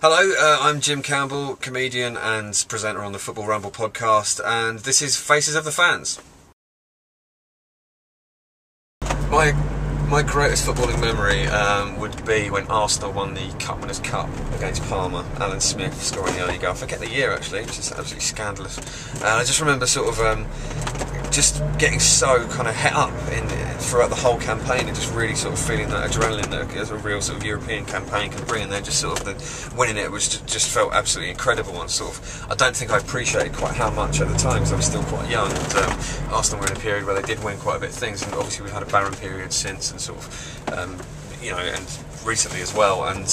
Hello, I'm Jim Campbell, comedian and presenter on the Football Ramble podcast, and this is Faces of the Fans. My greatest footballing memory would be when Arsenal won the Cup Winners' Cup against Parma. Alan Smith scoring the only goal. I forget the year actually, which is absolutely scandalous. I just remember sort of just getting so kind of het up throughout the whole campaign and just really sort of feeling that adrenaline that a real sort of European campaign can bring, and then just sort of the winning it was just felt absolutely incredible. And sort of, I don't think I appreciated quite how much at the time because I was still quite young. And Arsenal were in a period where they did win quite a bit of things, and obviously we've had a barren period since, and sort of you know, and recently as well. And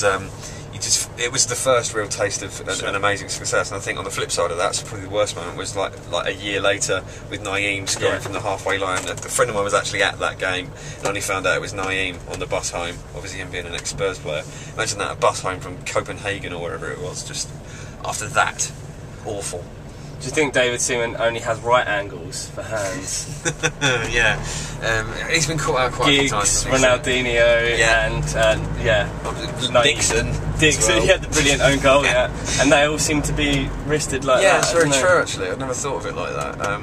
it was the first real taste of an amazing success. And I think on the flip side of that, so probably the worst moment was like a year later with Naeem scoring from the halfway line. A friend of mine was actually at that game and only found out it was Naeem on the bus home, obviously him being an ex-Spurs player. Imagine that, a bus home from Copenhagen or wherever it was, just after that. Awful. Do you think David Seaman only has right angles for hands? Yeah, he's been caught out quite a few times. Ronaldinho, and Dixon, well. He had the brilliant own goal, and they all seem to be wristed like that. Yeah, it's very true actually. I've never thought of it like that.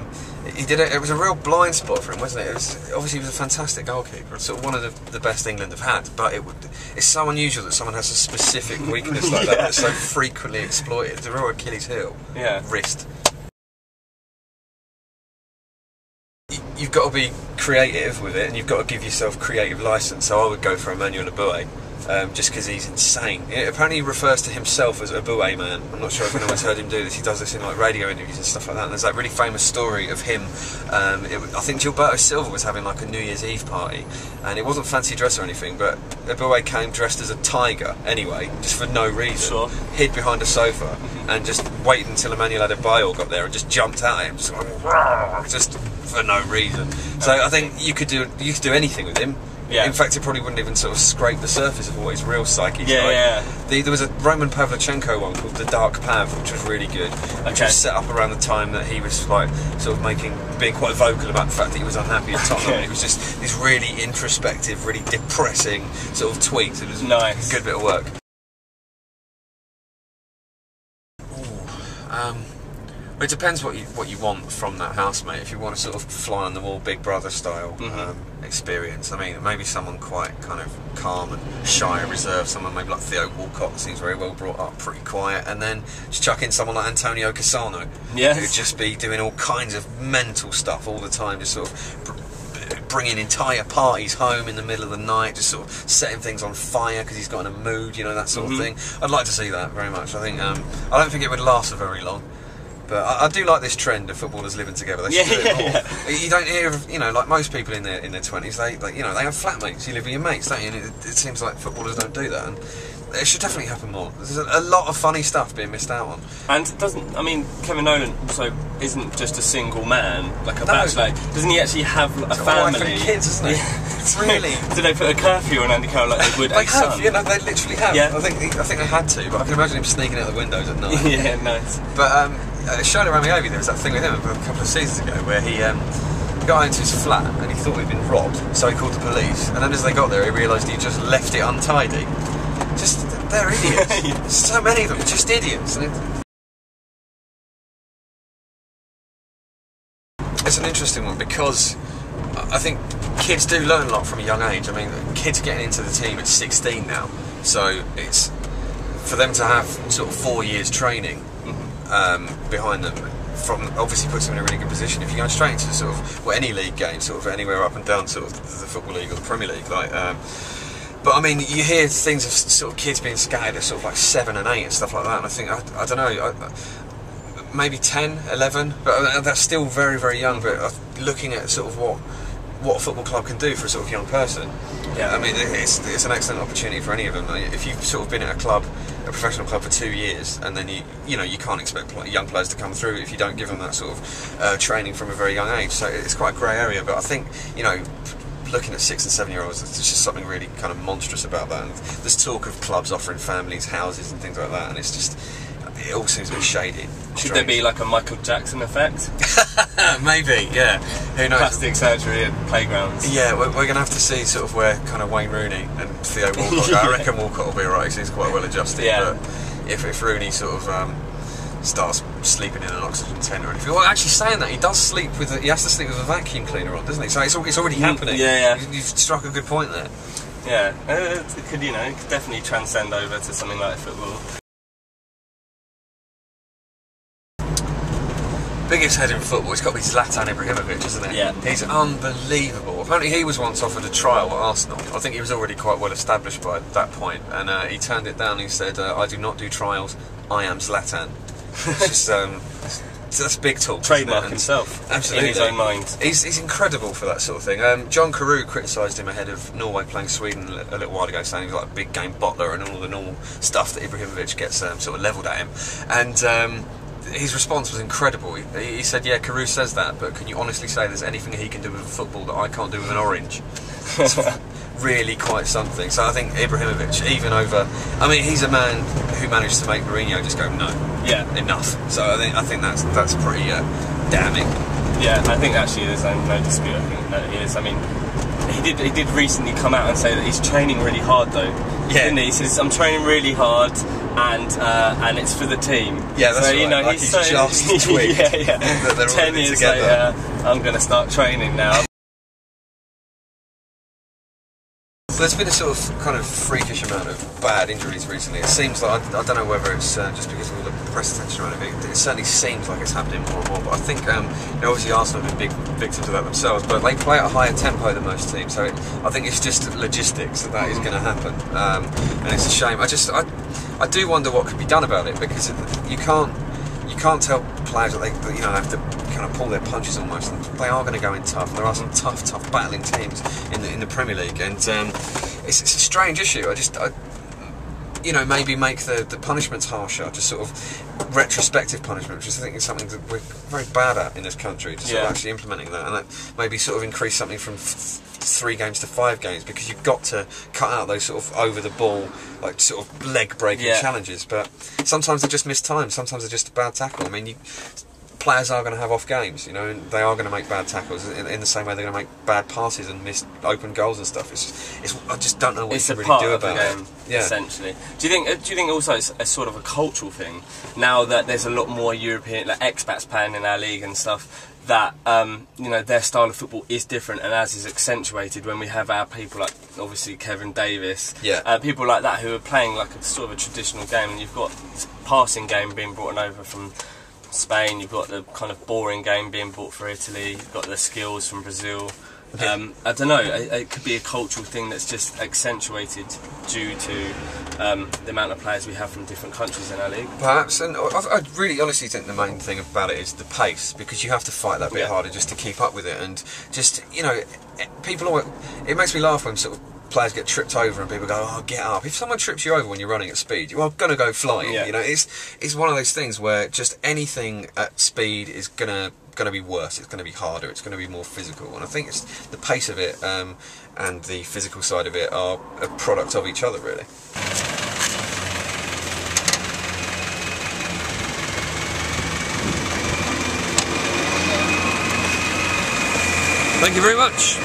He did it. It was a real blind spot for him, wasn't it? It was obviously he was a fantastic goalkeeper, sort of one of the best England have had. But it's so unusual that someone has a specific weakness like that that's so frequently exploited. It's a real Achilles heel. Yeah, wrist. You've got to be creative with it, and you've got to give yourself creative license. So I would go for Emmanuel Aboué, just because he's insane. Apparently he refers to himself as a Aboué man. I'm not sure if anyone's heard him do this. He does this in like radio interviews and stuff like that. And there's that really famous story of him. I think Gilberto Silva was having like a New Year's Eve party, and it wasn't fancy dress or anything, but Aboué came dressed as a tiger anyway, just for no reason. Hid behind a sofa and just waited until Emmanuel Adebayor got there and just jumped at him, just for no reason. So I think you could do anything with him. Yeah. In fact, it probably wouldn't even sort of scrape the surface of what his real psyche's like. There was a Roman Pavlichenko one called The Dark Pav, which was really good, which was set up around the time that he was like sort of being quite vocal about the fact that he was unhappy at Tottenham. And it was just this really introspective, really depressing sort of tweet. It was a good bit of work. It depends what you want from that housemate. If you want a sort of fly on the wall, Big Brother style experience, I mean, maybe someone quite kind of calm and shy and reserved, someone maybe like Theo Walcott, seems very well brought up, pretty quiet, and then just chuck in someone like Antonio Cassano, who'd just be doing all kinds of mental stuff all the time, just sort of bringing entire parties home in the middle of the night, just sort of setting things on fire because he's got in a mood, you know, that sort of thing. I'd like to see that very much. I think I don't think it would last for very long. But I do like this trend of footballers living together. They should do it more. You don't hear of, you know, like most people in their 20s, they have flatmates. You live with your mates, don't you? And it seems like footballers don't do that, and it should definitely happen more. There's a lot of funny stuff being missed out on. And Kevin Nolan also isn't just a single man, like a bachelor. Doesn't he actually have a family? Wife and kids, isn't he? It's really. Did they put a curfew on Andy Carroll like they would a son? They literally have. Yeah. I think they had to, but I can imagine him sneaking out the windows at night. Yeah, nice. But Charlotte Ramiovi, there was that thing with him a couple of seasons ago where he got into his flat and he thought he'd been robbed, so he called the police, and then as they got there he realised he just left it untidy. They're idiots. So many of them, just idiots. It's an interesting one because I think kids do learn a lot from a young age. I mean, kids are getting into the team at 16 now, so it's for them to have sort of 4 years training behind them, obviously puts them in a really good position. If you go straight into sort of any league game, sort of anywhere up and down sort of the Football League or the Premier League, like. But I mean, you hear things of sort of kids being scattered at sort of like 7 and 8 and stuff like that, and I think I don't know, maybe 10, 11, but that's still very, very young. But looking at sort of what a football club can do for a sort of young person, I mean, it's an excellent opportunity for any of them. If you've sort of been at a professional club for 2 years, and then you can't expect young players to come through if you don't give them that sort of training from a very young age. So it's quite a grey area. But I think looking at 6 and 7 year olds, there's just something really kind of monstrous about that. And there's talk of clubs offering families houses and things like that, and it's just. It all seems a bit shady. Should there be like a Michael Jackson effect? Maybe, yeah. Who knows? Plastic surgery at playgrounds. Yeah, we're going to have to see sort of where kind of Wayne Rooney and Theo Walcott go. I reckon Walcott will be alright, 'cause he's quite well adjusted. Yeah. But if Rooney sort of starts sleeping in an oxygen tent or anything. Well, actually saying that, he does sleep with he has to sleep with a vacuum cleaner on, doesn't he? So it's already happening. Yeah. You've struck a good point there. Yeah, it could, it could definitely transcend over to something like football. Biggest head in football, it's got to be Zlatan Ibrahimovic, isn't it? Yeah. He's unbelievable. Apparently he was once offered a trial at Arsenal. I think he was already quite well established by that point, and he turned it down. He said, I do not do trials, I am Zlatan. It's just, so that's big talk. Trademark himself. Absolutely. In his own mind. He's incredible for that sort of thing. John Carew criticised him ahead of Norway playing Sweden a little while ago, saying he was like a big game bottler and all the normal stuff that Ibrahimovic gets sort of levelled at him. And his response was incredible. He said, yeah, Carew says that, but can you honestly say there's anything he can do with football that I can't do with an orange? It's really quite something. So I think Ibrahimovic, even over... I mean, he's a man who managed to make Mourinho just go, no, enough. So I think that's pretty damning. Yeah, I think actually there's no dispute. I think that he is. I mean, he did recently come out and say that he's training really hard, though. Yeah. Didn't he? He says, I'm training really hard, and it's for the team. Yeah, that's so, right. Like he's just twigged that they're 10 years later, I'm going to start training now. There's been a sort of kind of freakish amount of bad injuries recently. It seems like, I don't know whether it's just because of all the press attention around it, it certainly seems like it's happening more and more. But I think, obviously Arsenal have been big victims of that themselves, but they play at a higher tempo than most teams, so I think it's just logistics that is going to happen. And it's a shame. I do wonder what could be done about it, because you can't tell players that they have to kind of pull their punches almost, and they are going to go in tough. There are some tough battling teams in the Premier League, and it's a strange issue. Maybe make the punishments harsher, just sort of retrospective punishment, which I think is something that we're very bad at in this country, just sort of actually implementing that, and that maybe sort of increase something from 3 games to 5 games, because you've got to cut out those sort of over the ball, like sort of leg breaking challenges. But sometimes they're just missed time, sometimes they're just a bad tackle. I mean, players are going to have off games, and they are going to make bad tackles in the same way they're going to make bad passes and miss open goals and stuff. I just don't know what you can really do about it. Yeah. Essentially. Do you think also it's a sort of a cultural thing now that there's a lot more European expats playing in our league and stuff, that their style of football is different, and as is accentuated when we have our people like obviously Kevin Davis, people like that who are playing like a sort of a traditional game, and you've got this passing game being brought over from Spain, you've got the kind of boring game being brought for Italy, you've got the skills from Brazil. I don't know, it could be a cultural thing that's just accentuated due to the amount of players we have from different countries in our league. Perhaps, and I really honestly think the main thing about it is the pace, because you have to fight that bit harder just to keep up with it, and just, people always, it makes me laugh when sort of players get tripped over and people go, oh, get up. If someone trips you over when you're running at speed, you are going to go flying. It's one of those things where just anything at speed is going to be worse, it's going to be harder, it's going to be more physical, and I think it's the pace of it and the physical side of it are a product of each other, really. Thank you very much.